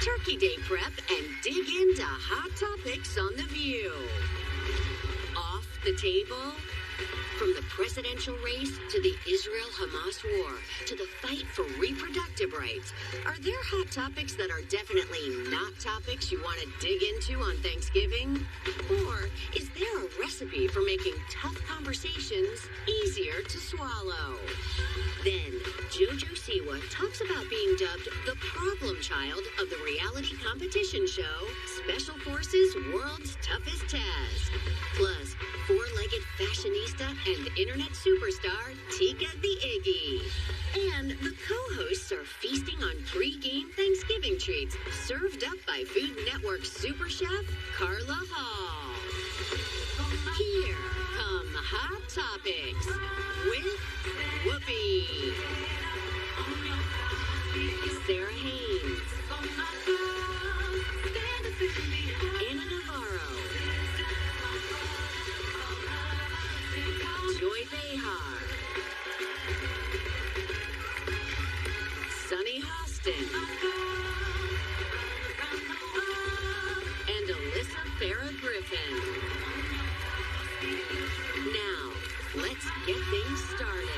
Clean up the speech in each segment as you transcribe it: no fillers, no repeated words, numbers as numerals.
Turkey Day prep and dig into hot topics on The View. Off the table? From the presidential race to the Israel-Hamas war to the fight for reproductive rights, are there hot topics that are definitely not topics you want to dig into on Thanksgiving? Or is there a recipe for making tough conversations easier to swallow? Then, JoJo Siwa talks about being dubbed the problem child of the reality competition show Special Forces World's Toughest Task. Plus, four-legged fashionista and internet superstar Tika the Iggy. And the co-hosts are feasting on pre-game Thanksgiving treats served up by Food Network super chef Carla Hall. Here come Hot Topics with Whoopi, Sarah Haynes, Anna Navarro, Joy Behar, Sunny Hostin, and Alyssa Farah Griffin. Now, let's get things started.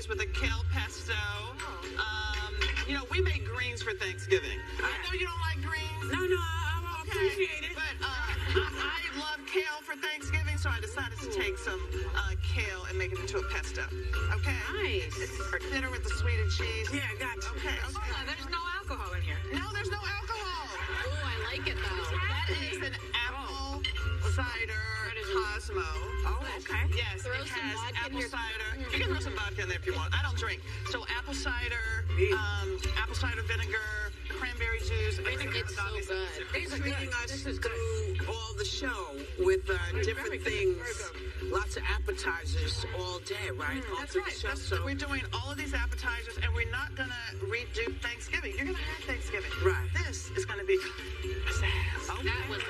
With a kale pesto. We make greens for Thanksgiving. I know you don't like greens. No, I appreciate it. But I love kale for Thanksgiving, so I decided to take some kale and make it into a pesto. Okay? Nice. For dinner with the sweet and cheese. Yeah, I got you. Okay. There's no alcohol in here. No, there's no alcohol. Oh, I like it, though. That is an apple cider Cosmo. Oh, okay. Yes, Throw it some has vodka in apple your- cider. You can throw some vodka in there if you want. I don't drink. So apple cider, apple cider vinegar, cranberry juice. It's so good. These are treating us through all the show with different things. Lots of appetizers all day, right? All That's through right. the show. So we're doing all of these appetizers, and we're not going to redo Thanksgiving. You're going to have Thanksgiving. Right. This is going to be pizzazz. Okay. That was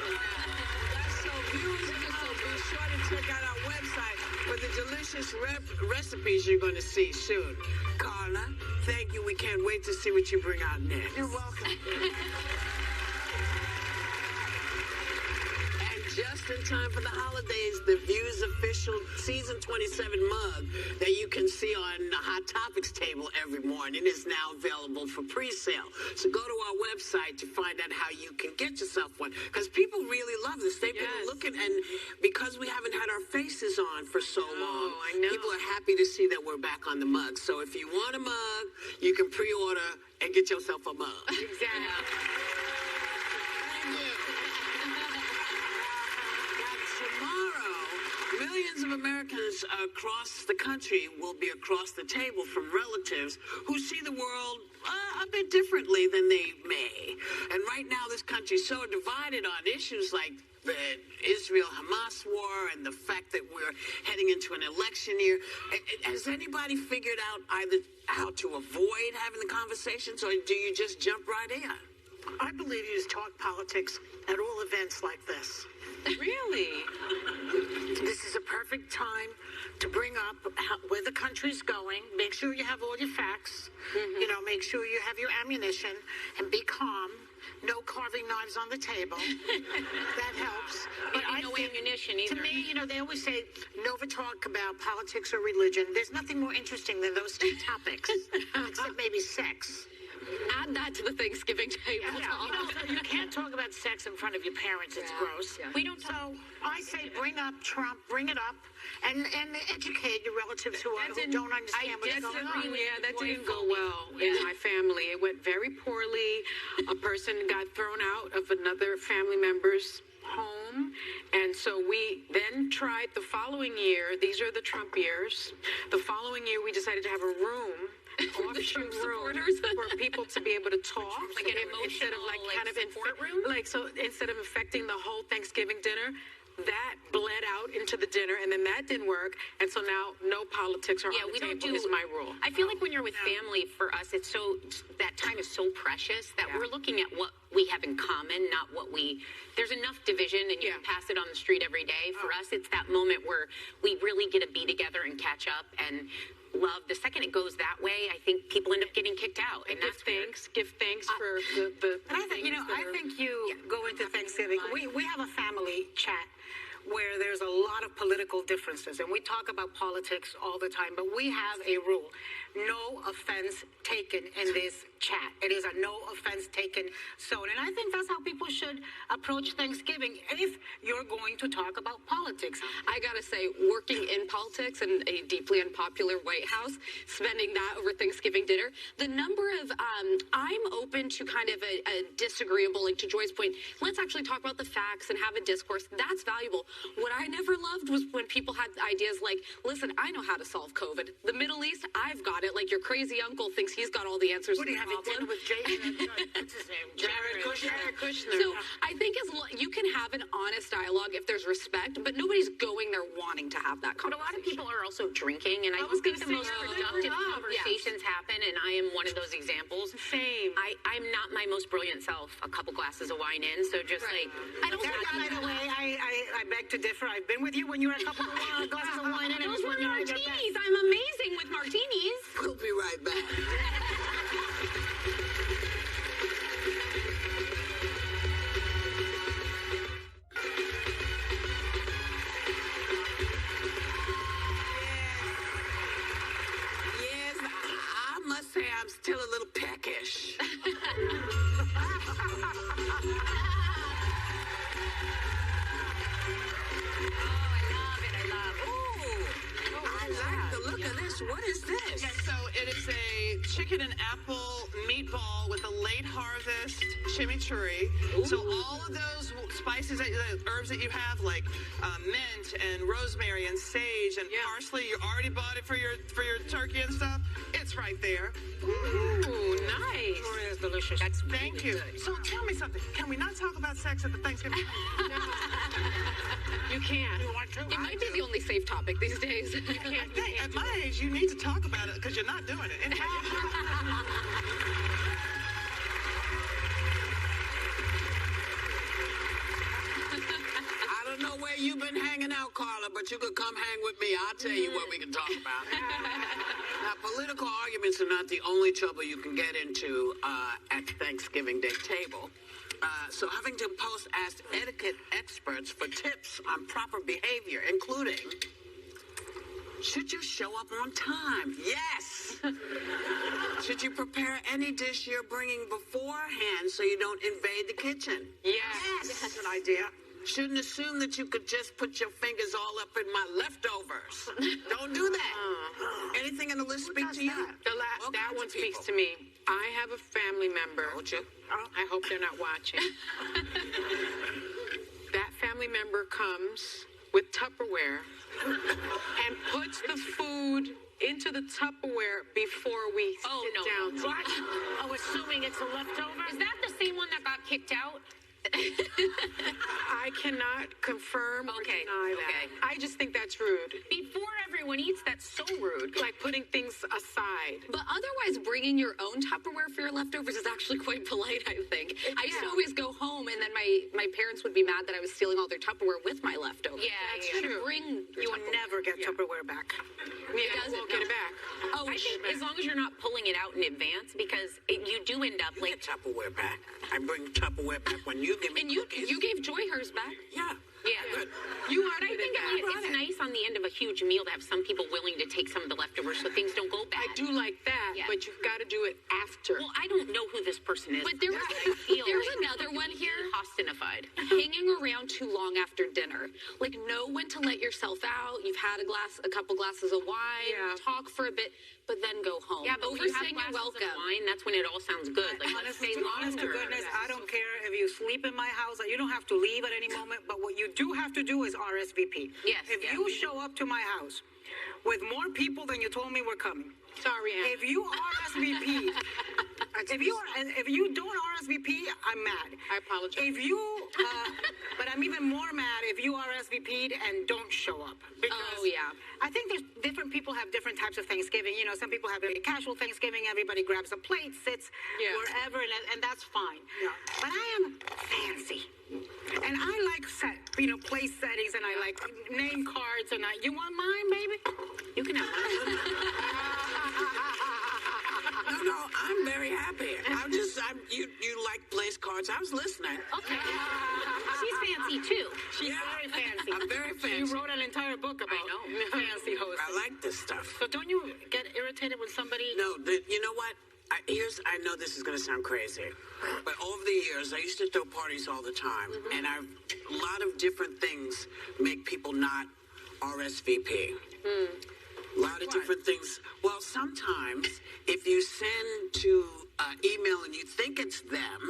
So viewers at home, be sure to check out our website for the delicious recipes you're going to see soon. Carla, thank you. We can't wait to see what you bring out next. You're welcome. And just in time for the holidays, the View's official season 27 mug that you can see on the Hot Topics table every morning is now available for pre-sale. So go to our website to find out how you can get yourself one. Because people really love this. They've been looking, and because we haven't had our faces on for so long, I know. people are happy to see that we're back on the mug. So if you want a mug, you can pre-order and get yourself a mug. exactly. Tomorrow, millions of Americans across the country will be across the table from relatives who see the world a bit differently than they may. And right now, this country's so divided on issues like the Israel-Hamas war and the fact that we're heading into an election year. Has anybody figured out either how to avoid having the conversations, or do you just jump right in? I believe you just talk politics at all events like this. Really? This is a perfect time to bring up where the country's going. Make sure you have all your facts. Make sure you have your ammunition and be calm. No carving knives on the table. That tradition either. To me, they always say never talk about politics or religion. There's nothing more interesting than those two topics, except maybe sex. Add that to the Thanksgiving table talk. You can't talk about sex in front of your parents. It's gross. Yeah. We don't. So I say bring up Trump, bring it up, and educate your relatives who don't understand what's going on. Yeah, that didn't go well in my family. It went very poorly. A person got thrown out of another family member's home, and so we then tried the following year. These are the Trump years. The following year, we decided to have a room. Offshoot room for people to be able to talk, like an instead of emotional, kind of support room. So instead of infecting the whole Thanksgiving dinner, that bled out into the dinner, and then that didn't work, and so now no politics are on the table is my rule. I feel like when you're with family, for us, that time is so precious that we're looking at what we have in common, not what there's enough division and you can pass it on the street every day. For us, it's that moment where we really get to be together and catch up and love. The second it goes that way, I think people end up getting kicked out, and that's give thanks for the. But I think you go into Thanksgiving. We have a family chat where there's a lot of political differences, and we talk about politics all the time. But we have a rule: no offense taken in this chat. It is a no offense taken zone, and I think that's how people should approach Thanksgiving if you're going to talk about politics. I gotta say, working in politics in a deeply unpopular White House, spending that over Thanksgiving dinner, the number of I'm open to kind of a disagreeable, like to Joy's point, let's actually talk about the facts and have a discourse. That's valuable. What I never loved was when people had ideas like, listen, I know how to solve COVID. The Middle East, I've got it. Like your crazy uncle thinks he's got all the answers. What are you having dinner with what's his name? Jared Kushner. So I think you can have an honest dialogue if there's respect, but nobody's going there wanting to have that But a conversation. lot of people are also drinking, and I don't think the most productive conversations happen, and I am one of those examples. Same. I'm not my most brilliant self a couple glasses of wine in, so just like, I don't By the way, I beg to differ. I've been with you when you were a couple of glasses of wine, and it was those were when you were at your martinis. best. I'm amazing with martinis. We'll be right back. Yes, I must say I'm still a little peckish. I like the look of this. What is this? Yeah, so it is a chicken and apple meatball with a late harvest chimichurri. So all of those spices, the herbs that you have, like mint and rosemary and sage and parsley, you already bought it for your turkey and stuff. It's right there. Ooh, nice. It is delicious. Thank you. So tell me something. Can we not talk about sex at the Thanksgiving? You can't. You want to? It might be the only safe topic these days. Hey, at my age, you need to talk about it because you're not doing it. I don't know where you've been hanging out, Carla, but you could come hang with me. I'll tell you what we can talk about. Now, political arguments are not the only trouble you can get into at the Thanksgiving Day table. So Huffington Post asked etiquette experts for tips on proper behavior, including, should you show up on time? Yes! Should you prepare any dish you're bringing beforehand so you don't invade the kitchen? Yes. That's an idea. Shouldn't assume that you could just put your fingers all up in my leftovers. Don't do that. Anything in the list speak to you? All That kinds one of speaks people. to me. I have a family member. Don't you? I hope they're not watching. That family member comes with Tupperware and puts the food into the Tupperware before we sit down. What? Oh, assuming it's a leftover? Is that the same one that got kicked out? I cannot confirm or Okay, deny that. okay. I just think that's rude. Before everyone eats, that's so rude. Like putting things aside. But otherwise, bringing your own Tupperware for your leftovers is actually quite polite, I think. I used to always go home, and then my parents would be mad that I was stealing all their Tupperware with my leftovers. Yeah, That's yeah. true. Bring You will never get Tupperware back. Yeah, we'll get it back. Oh, I think as long as you're not pulling it out in advance, because you do end up You like, get Tupperware back. I bring Tupperware back when you give me and you cookies. gave Joy hers back. Yeah. yeah. Good. You are. But I think it's nice on the end of a huge meal to have some people willing to take some of the leftovers so things don't go bad. I do like that, Yeah. but you've got to do it after. Well, I don't know who this person is. But there's another one here. Hostinified. Hanging around too long after dinner. Like, know when to let yourself out. You've had a couple glasses of wine. Yeah. Talk for a bit, but then go home. Yeah, but when you have Overstaying your glasses of welcome. wine, that's when it all sounds good. Like, let's stay Honest to longer. goodness, I don't care if you sleep in my house. You don't have to leave at any moment. But what you do have to do is RSVP. Yes, If yeah. you show up to my house with more people than you told me were coming, Sorry, Anne. if you RSVP, if you don't RSVP, I'm mad. I apologize. If you, but I'm even more mad if you RSVP'd and don't show up. Because Oh, yeah. I think there's different people have different types of Thanksgiving. You know, some people have very casual Thanksgiving. Everybody grabs a plate, sits wherever, and that's fine. Yeah. But I am fancy. And I like place settings, and I like name cards, and you want mine, baby? You can have mine. No, I'm very happy. You like place cards. I was listening. Okay. She's fancy too. She's very fancy. I'm very fancy. She wrote an entire book about fancy hosts. I like this stuff. So don't you get irritated when somebody... No, you know what? I know this is going to sound crazy, but over the years, I used to throw parties all the time, and a lot of different things make people not RSVP. A lot of different things. Well, sometimes if you send to email and you think it's them,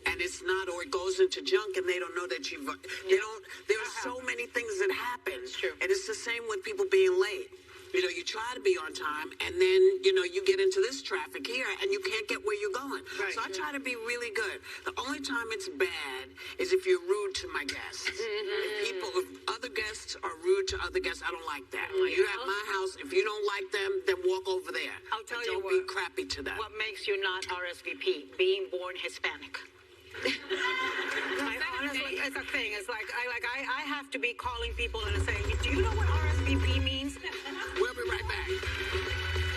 and it's not, or it goes into junk and they don't know that you've, there are so many things that happen. And it's the same with people being late. You know, you try to be on time, and then, you get into this traffic here, and you can't get where you're going. So I try to be really good. The only time it's bad is if you're rude to my guests. If other guests are rude to other guests, I don't like that. You're at my house. If you don't like them, then walk over there. I'll tell you Don't be crappy to them. What makes you not RSVP? Being born Hispanic. Honestly, it's a thing. It's like I have to be calling people and saying, do you know what RSVP means? We'll be right back.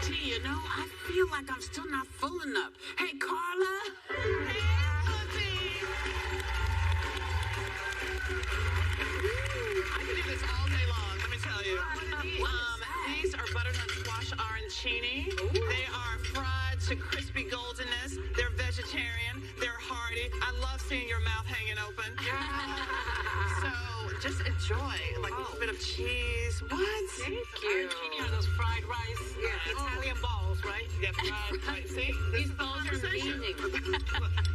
Gee, I feel like I'm still not full enough. Hey, Carla. I could do this all day long, let me tell you. These are butternut squash arancini. They are fried to crispy goldenness. They're vegetarian. They're hearty. I love seeing your mouth hanging open. So just enjoy, like a little bit of cheese. What? Thank you. Arancini are those fried rice, Italian balls, right? Yeah, fried rice. See? These balls are amazing.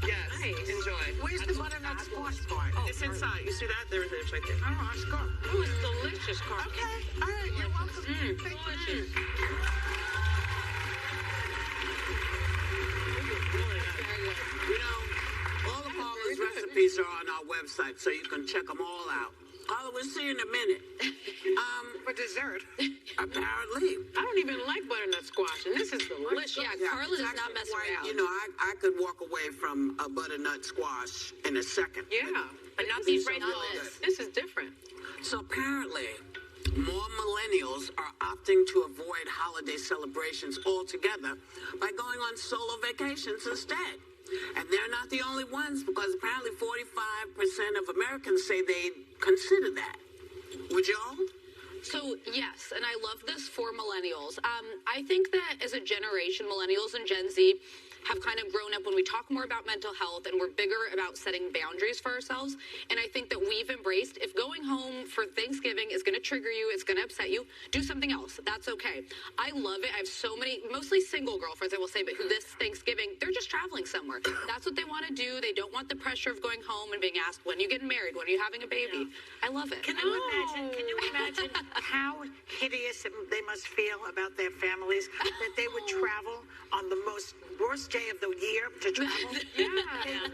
Yes, enjoy. Where's the butternut squash part? It's inside. You see that? There's right there. Oh, let's go. Oh, it's delicious, Carla. Okay. All right. You're welcome. Thank you. All of Carla's recipes are on our website, so you can check them all out. Carla, we'll see you in a minute. For dessert. Apparently. I don't even like butternut squash, and this is delicious. Yeah, Carla does not mess around. I could walk away from a butternut squash in a second. Yeah, But not these red Not balls. this. this is different. So apparently, more millennials are opting to avoid holiday celebrations altogether by going on solo vacations instead. And they're not the only ones, because apparently 45% of Americans say they consider that. Would y'all? So, yes, and I love this for millennials. I think that as a generation, millennials and Gen Z have kind of grown up when we talk more about mental health and we're bigger about setting boundaries for ourselves. And I think that we've embraced, if going home for Thanksgiving is going to trigger you, it's going to upset you, do something else. That's okay. I love it. I have so many, mostly single girlfriends, I will say, but who this Thanksgiving, they're just traveling somewhere. That's what they want to do. They don't want the pressure of going home and being asked, when are you getting married? When are you having a baby? I love it. Can you imagine how hideous they must feel about their families that they would travel on the worst day of the year to travel?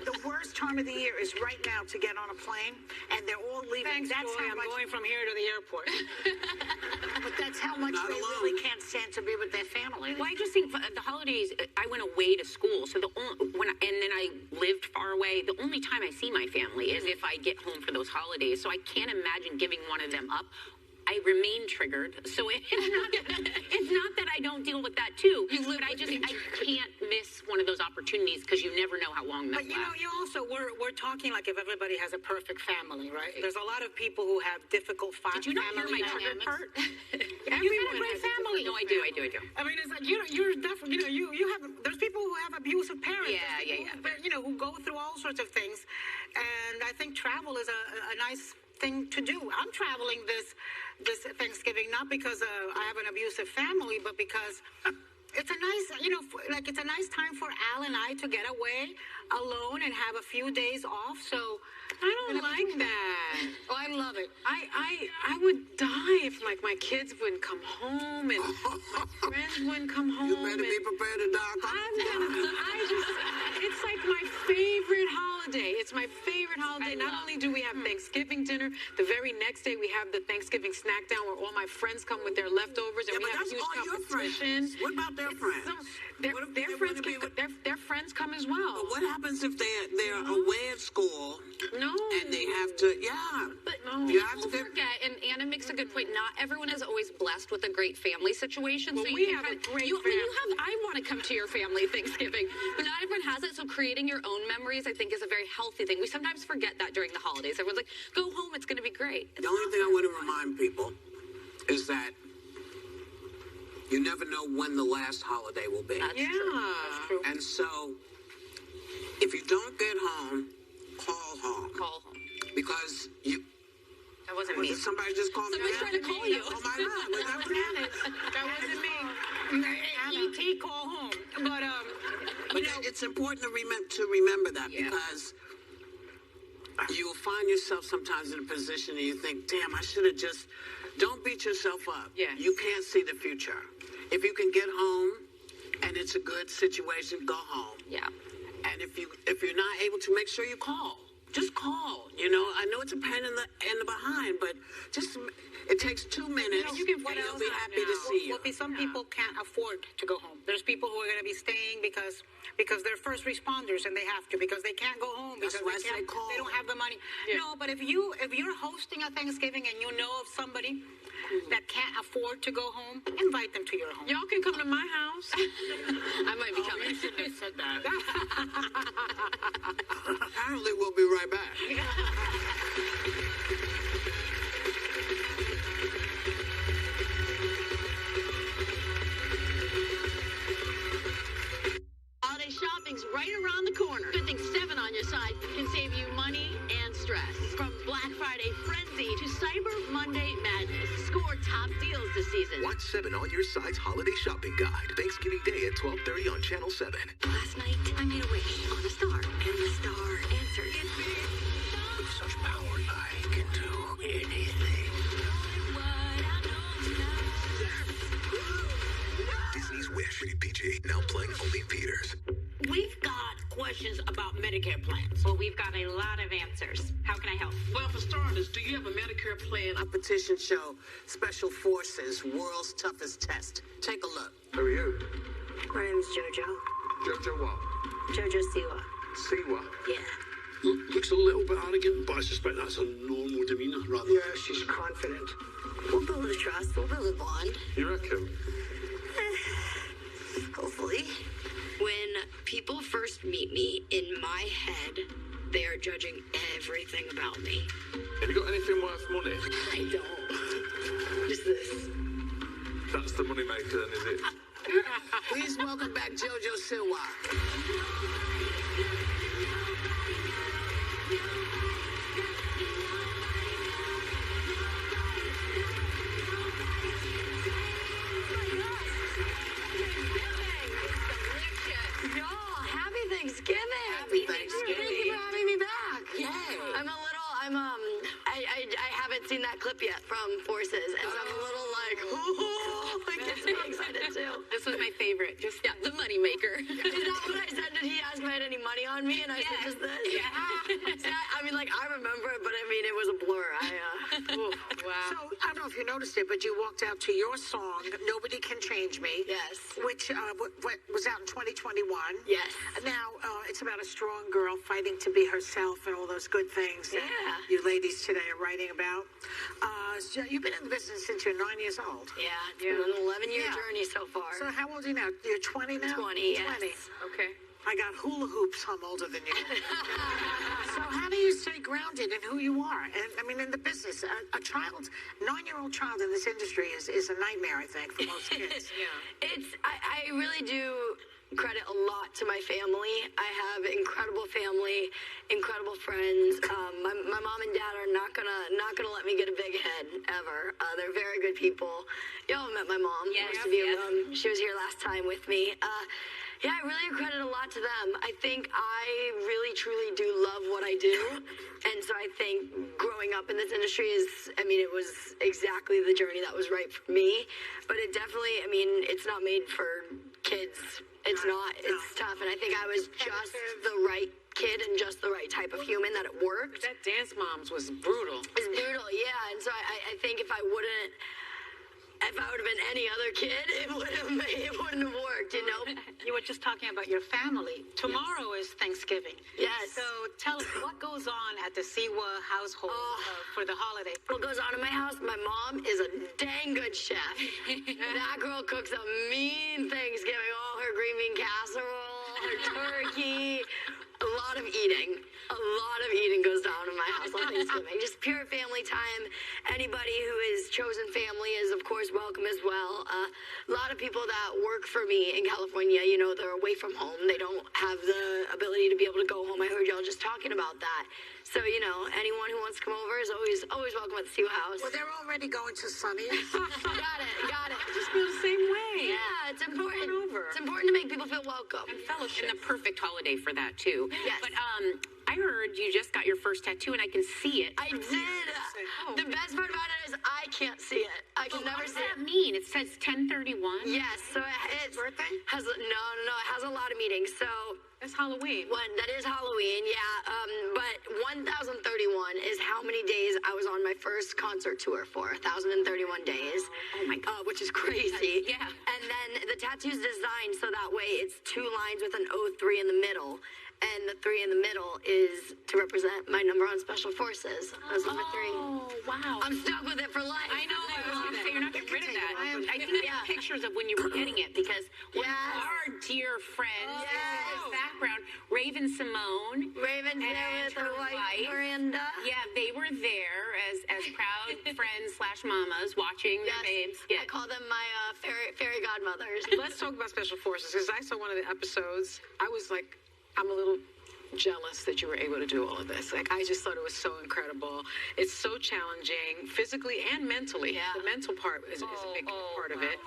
The worst time of the year is right now to get on a plane, and they're all leaving. Thanks, Joy. I'm going from here to the airport. But that's how much they really can't stand to be with their family. Well, I just think for the holidays, I went away to school, so and then I lived far away. The only time I see my family is if I get home for those holidays. So I can't imagine giving one of them up. I remain triggered, so it's not that I don't deal with that too. You But you know, you also we're talking like if everybody has a perfect family, right? There's a lot of people who have difficult Did you not hear family my trigger dynamics. part? You got a great family. No, I do. I mean, it's like you're definitely you have. There's people who have abusive parents. Yeah, There's people who go through all sorts of things, and I think travel is a nice thing to do. I'm traveling this Thanksgiving not because I have an abusive family, but because it's a nice, like it's a nice time for Al and I to get away alone and have a few days off. So I don't like that. Oh, I love it. I would die if like my kids wouldn't come home and my friends wouldn't come home. You better be prepared to die. It's like my favorite holiday. It's my favorite holiday. Not only do we have Thanksgiving dinner, the very next day we have the Thanksgiving snack down where all my friends come with their leftovers and we have a huge competition. What about their friends? Their friends come as well. But what happens if they're away at school? No. And they have to, But you have to don't forget, and Anna makes a good point, not everyone is always blessed with a great family situation. Well, so we you have can a great I want to come to your family Thanksgiving, but not everyone has it. So creating your own memories, I think, is a very healthy thing. We sometimes forget that during the holidays. Everyone's like, go home, it's going to be great. The only thing I want to remind people is that you never know when the last holiday will be. That's true. And so, if you don't get home, call home. Call home. Because you... That wasn't me. Somebody just called me. Somebody's trying to call you. Oh my God, was that Janet? That wasn't me. E.T. call home. But It's important to remember that because you will find yourself sometimes in a position and you think, damn, I should have just... Don't beat yourself up. Yes. You can't see the future. If you can get home and it's a good situation, go home. Yeah. And if you're not able to, make sure you call. Just call. I know it's a pain in the behind, but just it takes 2 minutes. You can and FaceTime they'll be happy to now. see you. Well, some people can't afford to go home. There's people who are going to be staying because they're first responders and they have to, because they can't go home That's because why I say call. they don't have the money. Yeah. No, but if you're hosting a Thanksgiving and you know of somebody that can't afford to go home, invite them to your home. Y'all can come to my house. I might be coming. You shouldn't have said that. Apparently, we'll be right back. Holiday shopping's right around the corner. Good thing 7 on your side can save you money and stress. From Black Friday frenzy to Cyber Monday madness. Score top deals this season. Watch 7 on your side's holiday shopping guide. Thanksgiving Day at 12:30 on Channel 7. Last night, I made a wish on a star, and the star answered. With such power, I can do anything. Disney's Wish. Rated PG. Now playing only in theaters. We've got questions about Medicare plans. Well, we've got a lot of answers. How can I help? Well, for starters, do you have a Medicare plan? Our petition show Special Forces World's Toughest Test. Take a look. Who are you? My name's JoJo. Jojo what? JoJo Siwa. Siwa? Yeah. Looks a little bit arrogant, but I suspect that's a normal demeanour, rather. Yeah, she's confident. We'll build a trust. We'll build a bond. You reckon? Hopefully. When people first meet me, in my head, they are judging everything about me. Have you got anything worth money? I don't. Just this. That's the money maker, then, is it? Please welcome back JoJo Siwa. Y'all, happy Thanksgiving. Happy Thanksgiving. Thank you for having me back. Yay. I haven't seen that clip yet from Forces, and so I'm a little like, it gets me excited too. This was my favorite. Yeah, the moneymaker. Is that what I said? Did he ask if I had any money on me? And I said just this? Yeah. I mean, like, I remember it, but I mean, it was a blur. Wow. So, I don't know if you noticed it, but you walked out to your song, Nobody Can Change Me. Yes. Which was out in 2021. Yes. Now, it's about a strong girl fighting to be herself and all those good things that Yeah. you ladies today are writing about. So you've been in the business since you're 9 years old. Yeah, it's been an 11-year Yeah. journey so far. So how old are you now? You're 20 now? 20, yes. 20. Okay. I got hula hoops. I'm older than you. So how do you stay grounded in who you are? And I mean, in the business, a child, 9-year-old child in this industry is a nightmare, I think, for most kids. I really do credit a lot to my family. I have incredible family, incredible friends. My mom and dad are not gonna let me get a big head ever. They're very good people. Y'all have met my mom. Yes, Most of you. She was here last time with me. Yeah, I really credit a lot to them. I think I really, truly do love what I do. And so I think growing up in this industry it was exactly the journey that was right for me. But it definitely, it's not made for kids. It's not. It's tough. And I think I was just the right kid and just the right type of human that it worked. That Dance Moms was brutal. It's brutal, yeah. And so I think if I would have been any other kid, it wouldn't have worked, you know? You were just talking about your family. Tomorrow is Thanksgiving. Yes. So tell us, what goes on at the Siwa household for the holiday? What goes on in my house? My mom is a dang good chef. That girl cooks a mean Thanksgiving. All her green bean casserole, her turkey, a lot of eating. A lot of eating goes down in my house on Thanksgiving. Just pure family time. Anybody who is chosen family is, of course, welcome as well. A lot of people that work for me in California, they're away from home. They don't have the ability to be able to go home. I heard y'all just talking about that. So, anyone who wants to come over is always welcome at the Siwa house. Well, they're already going to Sunny. Got it. I just feel the same way. Yeah, it's important. Over. It's important to make people feel welcome. And fellowship. And the perfect holiday for that, too. Yes. But I heard you just got your first tattoo, and I can see it. I did. The best part about it is I can't see it. I can never see it. What does that mean? It says 1031. Yes, so it's birthday? No, it has a lot of meanings. So That's Halloween. that is Halloween, yeah. But 1031 is how many days I was on my first concert tour for. 1031 days. Oh my God. Which is crazy. Yeah. And then the tattoo's designed so that way it's 2 lines with an 03 in the middle. And the 3 in the middle is to represent my number on Special Forces. That's number 3. Oh, wow. I'm stuck with it for life. I know. I was going to say, you're not getting rid of that. I think I have pictures of when you were getting it because one of our dear friends in his background, Raven Simone. Raven and with her her white wife. Miranda. Yeah, they were there as proud friends / mamas watching their babes I get. call them my fairy godmothers. Let's talk about Special Forces, because I saw one of the episodes. I was like, I'm a little jealous that you were able to do all of this. Like, I just thought it was so incredible. It's so challenging, physically and mentally. Yeah. The mental part is a big part of it.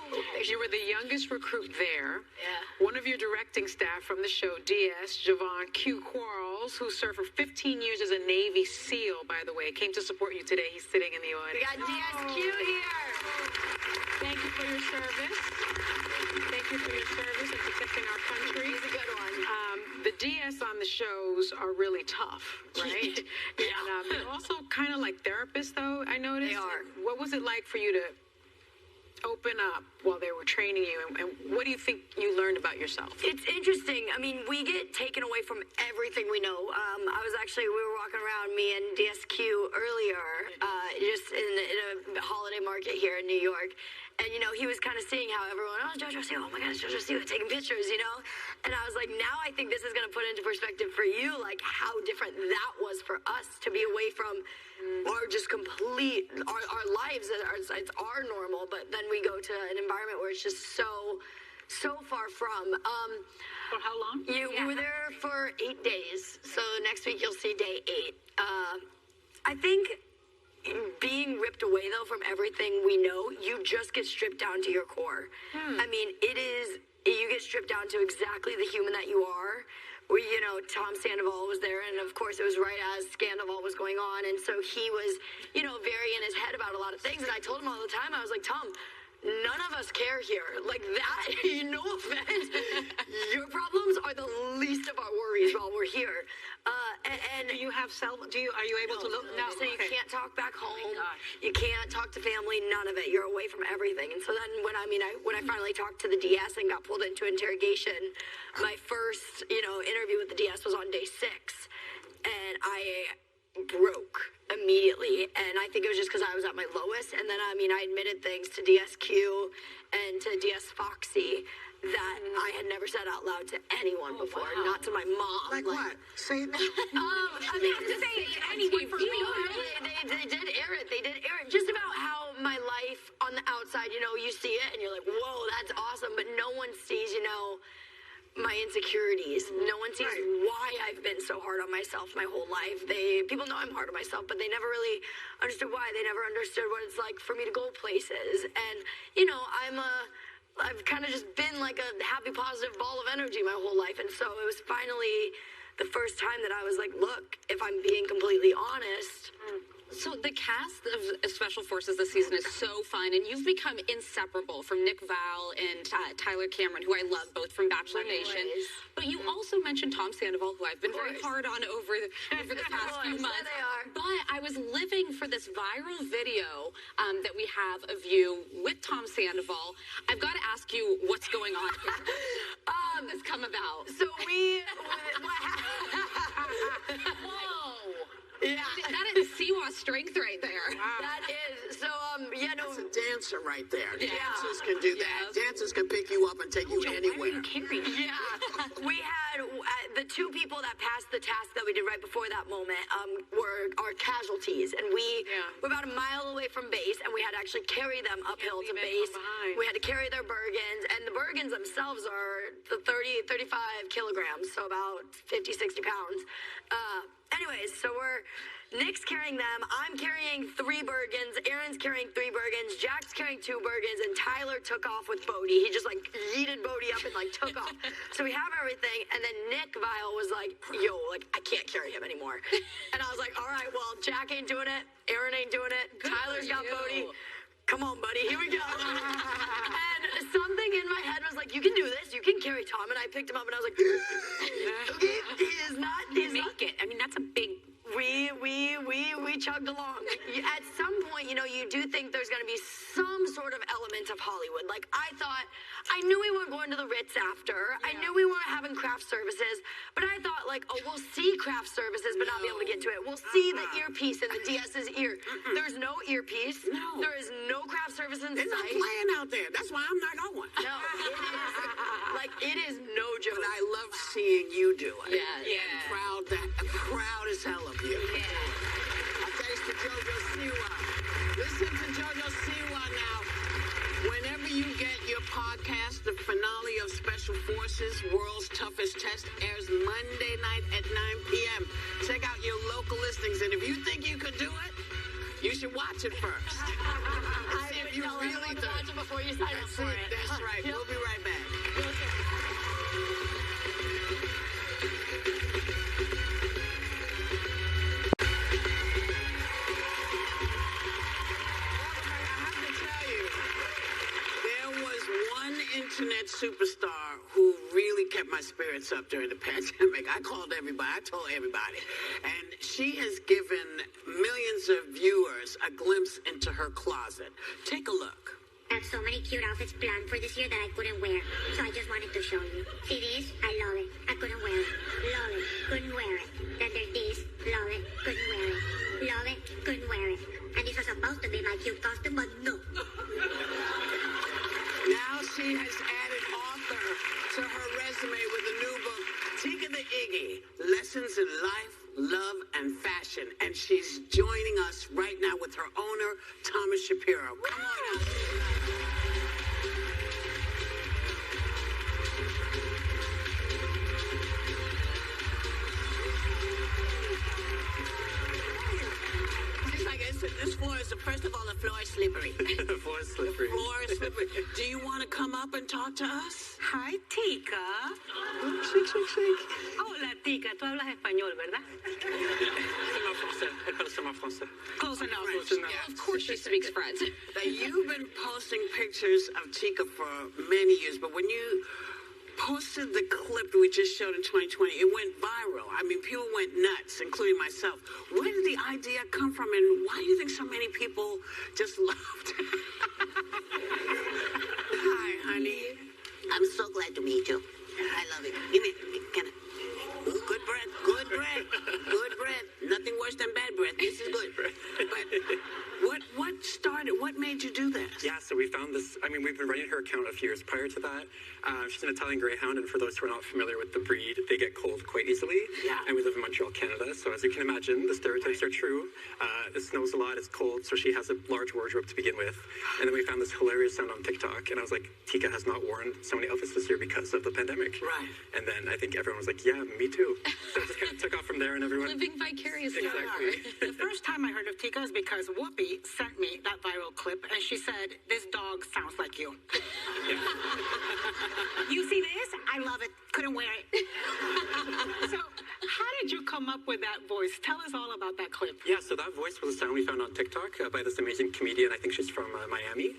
You were the youngest recruit there. Yeah. One of your directing staff from the show, DS, Javon Q. Quarles, who served for 15 years as a Navy SEAL, by the way, came to support you today. He's sitting in the We audience. got DSQ here. Thank you for your service. Thank you for your service and protecting our country. He's a good one. The DS on the shows are really tough, right? And they're also kind of like therapists, though, I noticed. They are. What was it like for you to open up while they were training you? And what do you think you learned about yourself? It's interesting. I mean, we get taken away from everything we know. We were walking around, me and DSQ earlier, just in a holiday market here in New York. And, he was kind of seeing how everyone, JoJo Siwa, oh my gosh, JoJo Siwa, taking pictures, And I was like, now I think this is going to put into perspective for you, like how different that was for us to be away from our just complete, our lives, it's our normal, but then we go to an environment where it's just so far from. For how long? We were there for 8 days. So next week you'll see day 8. I think being ripped away though from everything we know, you just get stripped down to your core. I mean, you get stripped down to exactly the human that you are. Where, Tom Sandoval was there, and of course it was right as Scandoval was going on, and so he was, very in his head about a lot of things, and I told him all the time, I was like, Tom, none of us care here. Like that, no offense. Your problems are the least of our worries while we're here. And Do you have are you able to look? No. So you can't talk back home. You can't talk to family. None of it. You're away from everything. And so then when I finally talked to the DS and got pulled into interrogation, my first interview with the DS was on day 6, and I broke immediately, and I think it was just because I was at my lowest. And then I admitted things to DSQ and to DS Foxy that I had never said out loud to anyone before, not to my mom. Like what? Say it now. I mean, to say anything for me. They did air it. They did air it. Just about how my life on the outside, you know, you see it and you're like, whoa, that's awesome. But no one sees, you know, my insecurities. No one sees why I've been so hard on myself my whole life. People know I'm hard on myself, but they never really understood why. They never understood what it's like for me to go places. And, you know, I've kind of just been like a happy, positive ball of energy my whole life. And so it was finally the first time that I was like, look, if I'm being completely honest. So the cast of Special Forces this season is so fun, and you've become inseparable from Nick Val and Tyler Cameron, who I love both from Bachelor Nation. But you also mentioned Tom Sandoval, who I've been very hard on over the past few months. But I was living for this viral video that we have of you with Tom Sandoval. I've got to ask you what's going on here. How did this come about? So Whoa. Yeah. That is Siwa strength right there. Wow. That is. So, That's a dancer right there. Yeah. Dancers can do that. Dancers can pick you up and take you anywhere. Yeah. We had the two people that passed the task that we did right before that moment were our casualties. And we're about a mile away from base, and we had to actually carry them uphill to base. We had to carry their Bergens, and the Bergens themselves are 35 kilograms, so about 50, 60 pounds. Anyways, so Nick's carrying them, I'm carrying 3 Bergens, Aaron's carrying 3 Bergens, Jack's carrying 2 Bergens, and Tyler took off with Bodie. He just like yeeted Bodie up and like took off. So we have everything, and then Nick Vile was like, yo, like I can't carry him anymore. And I was like, all right, well, Jack ain't doing it, Aaron ain't doing it, Tyler's got Bodie. Come on, buddy, here we go. And something in my head was like, you can do this, you can carry Tom. And I picked him up and I was like, he's not. I mean, that's a big... We chugged along. At some point, you know, you do think there's going to be some sort of element of Hollywood. Like, I knew we weren't going to the Ritz after. I knew we weren't having craft services. But I thought, like, oh, we'll see craft services, but not be able to get to it. We'll see the earpiece in the DS's ear. There's no earpiece. No. There is no craft service in sight. There's no playing out there. That's why I'm not on one. No, it is no joke. But I love seeing you do it. Yeah. I'm proud as hell of you. Yeah. Thanks to JoJo Siwa. Listen to JoJo Siwa now. Whenever you get your podcast, the finale of Special Forces, World's Toughest Test, airs Monday night at 9 p.m. Check out your local listings, and if you think you could do it, you should watch it first. See if you really do. Watch it before you sign up for it. That's right. We'll be right back. Internet superstar who really kept my spirits up during the pandemic. I told everybody. And she has given millions of viewers a glimpse into her closet. Take a look. I have so many cute outfits planned for this year that I couldn't wear. So I just wanted to show you. See this? I love it. I couldn't wear it. Love it. Couldn't wear it. Then there's this. Love it. Couldn't wear it. Love it. Couldn't wear it. And this was supposed to be my cute costume, but no. Now she has added author to her resume with a new book, Tika the Iggy, Lessons in Life, Love, and Fashion. And she's joining us right now with her owner, Thomas Shapiro. Come on out. This floor is, first of all, the floor is slippery. The floor is slippery. The floor is slippery. Do you want to come up and talk to us? Hi, Tika. Shake. Hola, Tika. Tú hablas español, ¿verdad? Close enough. Yeah, of course she speaks French. Now, you've been posting pictures of Tika for many years, but when you posted the clip we just showed in 2020, it went viral. I mean, people went nuts, including myself. Where did the idea come from, and why do you think so many people just loved it? Hi, honey. I'm so glad to meet you. I love it. Give me, can I? Ooh, good breath. Good breath. Nothing worse than bad breath. This is good. But what started started? What made you do this? Yeah, so we found this. I mean, we've been running her account a few years prior to that. She's an Italian Greyhound, and for those who are not familiar with the breed, they get cold quite easily. Yeah. And we live in Montreal, Canada, so as you can imagine, the stereotypes are true. It snows a lot, it's cold, so she has a large wardrobe to begin with. And then we found this hilarious sound on TikTok, and I was like, Tika has not worn so many outfits this year because of the pandemic. Right. And then I think everyone was like, yeah, me too. So it just kind of took off from there, and everyone... Living vicariously. Exactly. The first time I heard of Tika is because Whoopi sent me that viral clip, and she said, "This dog sounds like you." Yeah. You see this? I love it. Couldn't wear it. So, how did you come up with that voice? Tell us all about that clip. Yeah, so that voice was a sound we found on TikTok by this amazing comedian. I think she's from Miami.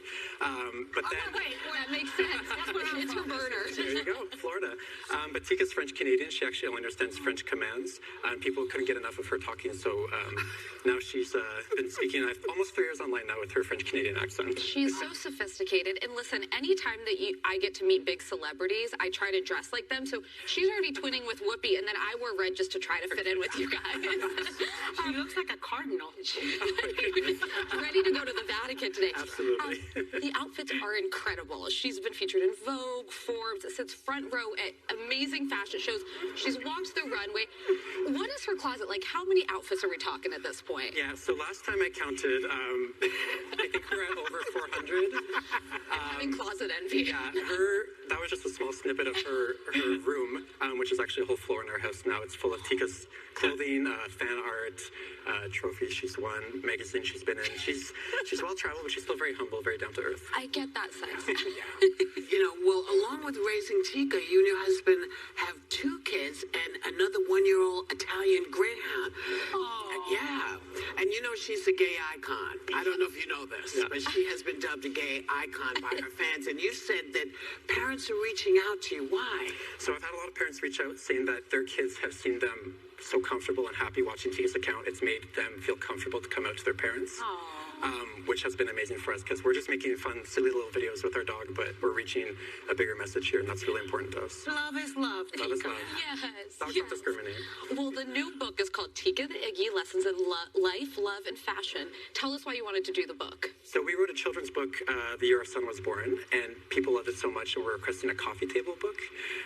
But then... Wait, that makes sense. That's what it's her burner. There you go, Florida. But Tika's French-Canadian. She actually only understands French commands. And people couldn't get enough of her talking, so now she's been speaking almost 3 years online now with her French-Canadian accent. She's so sophisticated. And listen, anytime that I get to meet big celebrities, I try to dress like them. So she's already twinning with Whoopi, and then I wore red just to try to fit in with you guys. She looks like a cardinal. Ready to go to the Vatican today. Absolutely. The outfits are incredible. She's been featured in Vogue, Forbes, sits front row at amazing fashion shows. She's walked the runway. What is her closet like? How many outfits are we talking at this point? Yeah, so last time I counted, I think we're at over 400. Having closet envy. Yeah, that was just a small snippet of her room, which is actually a whole floor in our house now. It's full of Tika's clothing, fan art, trophies she's won, magazines she's been in. She's well-traveled, but she's still very humble, very down-to-earth. I get that sense. You know, well, along with raising Tika, you and your husband have 2 kids and another 1-year-old Italian Greyhound. Yeah. And you know she's a gay icon. I don't know if you know this, but she has been dubbed a gay icon by her fans. And you said that parents are reaching out to you. Why? So I've had a lot of parents reach out saying that their kids have seen them so comfortable and happy watching Tika's account. It's made them feel comfortable to come out to their parents. Which has been amazing for us because we're just making fun, silly little videos with our dog, but we're reaching a bigger message here, and that's really important to us. Love is love, Tika. Love is love. Yes. Dogs don't discriminate. Well, the new book is called Tika the Iggy, Lessons in Life, Love, and Fashion. Tell us why you wanted to do the book. So we wrote a children's book the year our son was born, and people loved it so much, and we're requesting a coffee table book.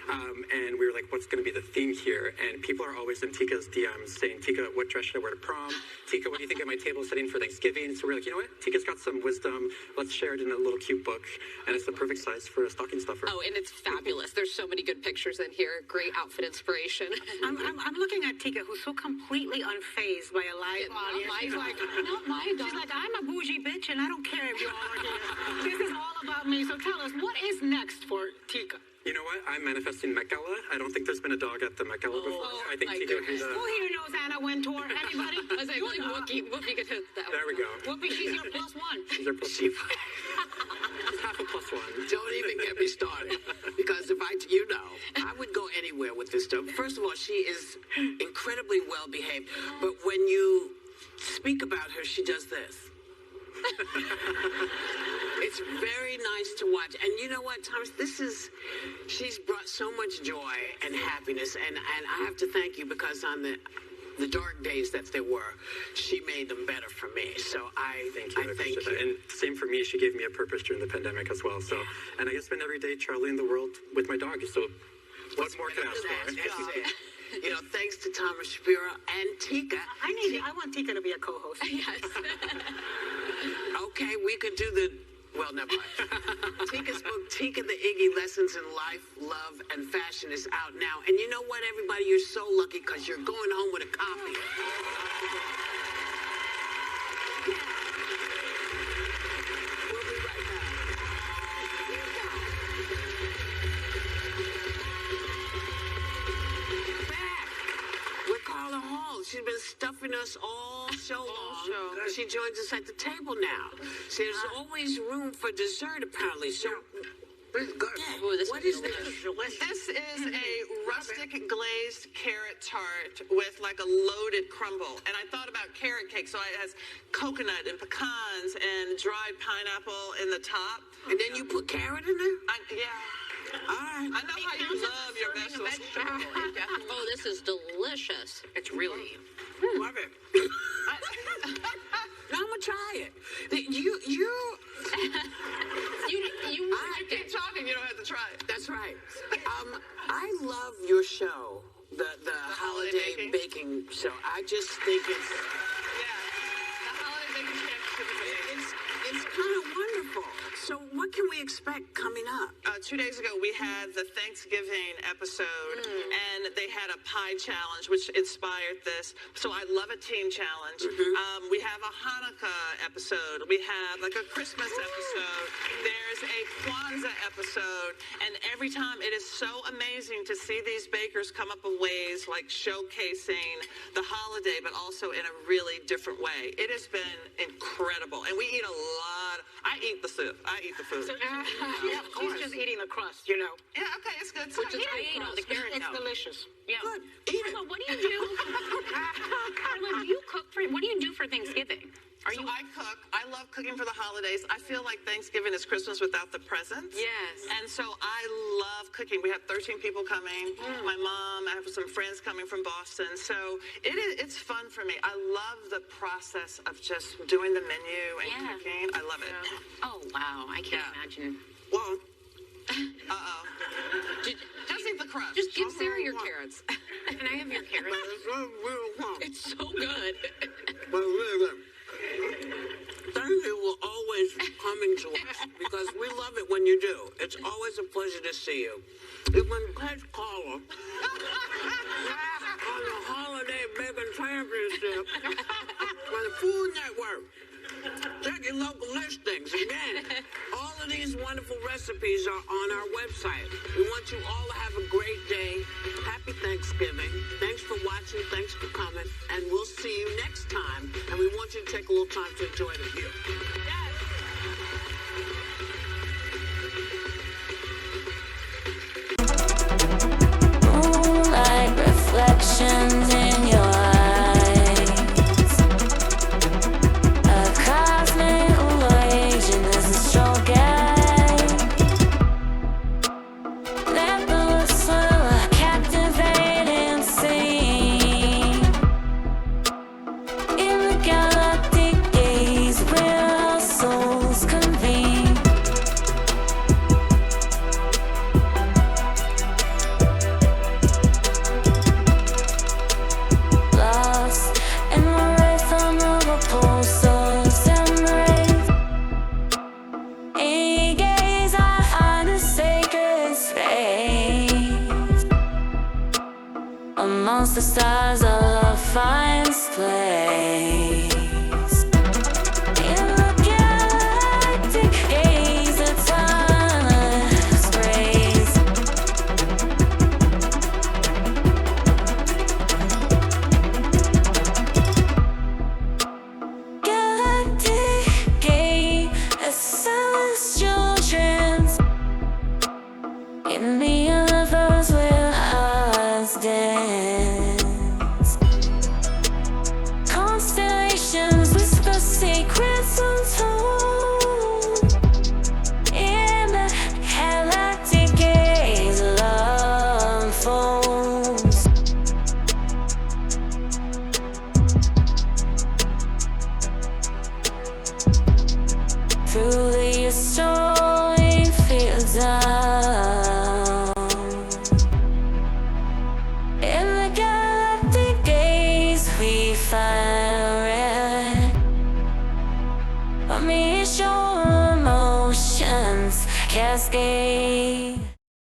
And we were like, what's going to be the theme here? And people are always in Tika's DMs saying, Tika, what dress should I wear to prom? Tika, what do you think of my table setting for Thanksgiving? So we're like, you know what? Tika's got some wisdom. Let's share it in a little cute book. And it's the perfect size for a stocking stuffer. Oh, and it's fabulous. There's so many good pictures in here. Great outfit inspiration. I'm looking at Tika, who's so completely unfazed by a live audience. She's like, not my dog. She's like, I'm a bougie bitch, and I don't care if you all are here. This is all about me. So tell us, what is next for Tika? You know what? I'm manifesting Met Gala. I don't think there's been a dog at the Met Gala before. I think Tika would be the... Who here knows Anna Wintour? Anybody? I was like, Whoopi could hit that. There we go. Whoopi, she's your +1. She's your +1. She's half a +1. Don't even get me started. Because if I would go anywhere with this stuff. First of all, she is incredibly well behaved. But when you speak about her, she does this. It's very nice to watch. And you know what, Thomas? She's brought so much joy and happiness. And I have to thank you because on the dark days that there were, she made them better for me. So I thank you. And same for me. She gave me a purpose during the pandemic as well. So, and I just spend every day traveling the world with my dog. So what more can I ask for? You know, thanks to Thomas Shapiro and Tika. I want Tika to be a co-host. Yes. Okay, we could do well, never mind. Tika's book, Tika the Iggy, Lessons in Life, Love, and Fashion is out now. And you know what, everybody? You're so lucky because you're going home with a copy. We'll be right back. With Carla Hall. She's been stuffing us all show long. She joins us at the table now. So there's always room for dessert, apparently. So, what is this? This is a rustic glazed carrot tart with like a loaded crumble. And I thought about carrot cake, so it has coconut and pecans and dried pineapple in the top. And then you put carrot in there? Yeah. All right. I know how you love your vegetables. Oh, this is delicious. It's really... Love it. Now I'm going to try it. I keep talking, you don't have to try it. That's right. I love your show, the holiday baking show. I just think The holiday baking championship. it's kind of wonderful. So what can we expect coming up? 2 days ago, we had the Thanksgiving episode, and they had a pie challenge, which inspired this. So I love a teen challenge. We have a Hanukkah episode. We have like a Christmas episode. There's a Kwanzaa episode. And every time it is so amazing to see these bakers come up with ways like showcasing the holiday, but also in a really different way. It has been incredible. And we eat a lot. I eat the soup. I eat the food. Yeah, of course. She's just eating the crust, you know. Yeah, okay, it's good. Which is, I ate all the carrot. It's delicious. Yeah. Good. Eat it. Carla, what do you do? Carla, do you cook for? What do you do for Thanksgiving? I cook. I love cooking for the holidays. I feel like Thanksgiving is Christmas without the presents. Yes. And so I love cooking. We have 13 people coming. My mom, I have some friends coming from Boston. So it's fun for me. I love the process of just doing the menu and cooking. I love it. Oh, wow. I can't imagine. Well, Just eat the crust. Just give Sarah your carrots. Can I have your carrots? it's It's so good. But really, thank you for always coming to us because we love it when you do. It's always a pleasure to see you. When Pet Caller on the Holiday Baking Championship on the Food Network. Check your local listings. Again, all of these wonderful recipes are on our website. We want you all to have a great day. Happy Thanksgiving. Thanks for watching. Thanks for coming. And we'll see you next time. And we want you to take a little time to enjoy the view. Moonlight reflections in your eyes. A cosmic equation is a strong guide. Nebulous swirl, a captivating scene. In the galactic gaze where our souls convene. Lost in the rhythm of a pulsar's embrace. In gaze, I find a sacred space. Amongst the stars, our love finds place. In the galactic gaze, a timeless grace. Galactic game, a celestial trance. In the